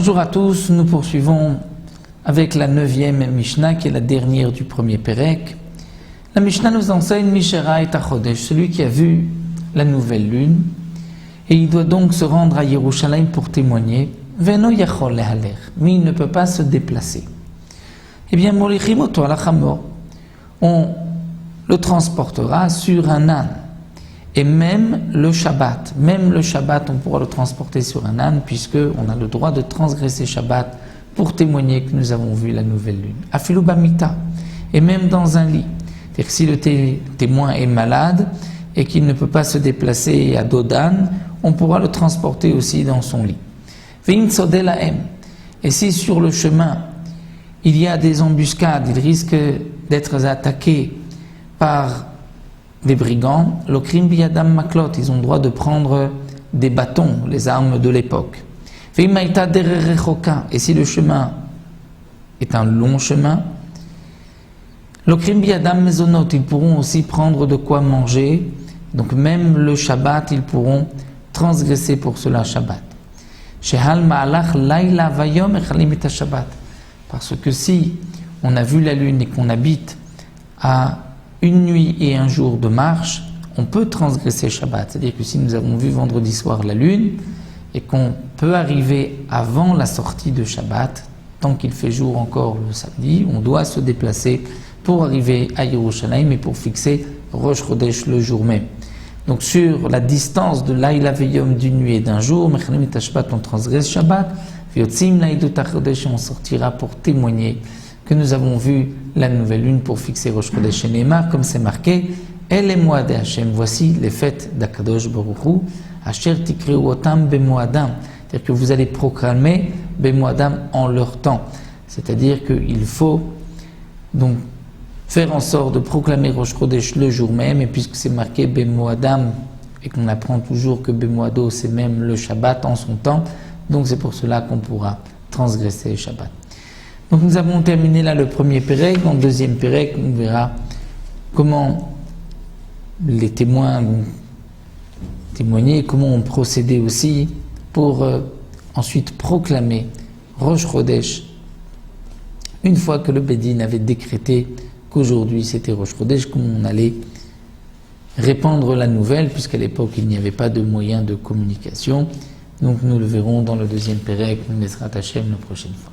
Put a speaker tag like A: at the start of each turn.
A: Bonjour à tous, nous poursuivons avec la 9e Mishnah qui est la dernière du premier Pérec. La Mishnah nous enseigne Mishera et Chodesh, celui qui a vu la nouvelle lune, et il doit donc se rendre à Yerushalayim pour témoigner. Veno yachol lehaler, mais il ne peut pas se déplacer. Eh bien, molichim oto ala chamor, on le transportera sur un âne. Et même le Shabbat, on pourra le transporter sur un âne, puisqu'on a le droit de transgresser Shabbat pour témoigner que nous avons vu la nouvelle lune. Afilu bamita, et même dans un lit. C'est-à-dire que si le témoin est malade et qu'il ne peut pas se déplacer à dos d'âne, on pourra le transporter aussi dans son lit. Ve'im tzodeh lahem, et si sur le chemin il y a des embuscades, il risque d'être attaqué par les brigands, l'okrim biyadam maklot, ils ont le droit de prendre des bâtons, les armes de l'époque. Et si le chemin est un long chemin, l'okrim biyadam mezonot, ils pourront aussi prendre de quoi manger, donc même le Shabbat, ils pourront transgresser pour cela Shabbat. Shehal ma'alach laila vayom echalim et Shabbat, parce que si on a vu la lune et qu'on habite à une nuit et un jour de marche, on peut transgresser Shabbat. C'est-à-dire que si nous avons vu vendredi soir la lune et qu'on peut arriver avant la sortie de Shabbat, tant qu'il fait jour encore le samedi, on doit se déplacer pour arriver à Yerushalayim et pour fixer Rosh Chodesh le jour même. Donc sur la distance de Laila Veyom d'une nuit et d'un jour, Mechanim et Shabbat, on transgresse Shabbat, Vyotzim Laïdut HaChodesh, on sortira pour témoigner que nous avons vu la nouvelle lune pour fixer Rosh Chodesh Neymar, comme c'est marqué, El et Moadé Hashem, voici les fêtes d'Akadosh Baruch Hu, Asher Tikreu Otam Bemoadam, c'est-à-dire que vous allez proclamer Bemoadam en leur temps, c'est-à-dire qu'il faut donc faire en sorte de proclamer Rosh Chodesh le jour même, et puisque c'est marqué Bemoadam, et qu'on apprend toujours que Bemoado c'est même le Shabbat en son temps, donc c'est pour cela qu'on pourra transgresser le Shabbat. Donc nous avons terminé là le premier Pérec. Dans le deuxième Pérec, on verra comment les témoins vont témoigner, comment on procédait aussi pour ensuite proclamer Rosh Chodesh, une fois que le Bédine avait décrété qu'aujourd'hui c'était Rosh Chodesh, comment on allait répandre la nouvelle, puisqu'à l'époque il n'y avait pas de moyens de communication. Donc nous le verrons dans le deuxième Pérec, nous laissera Hachem la prochaine fois.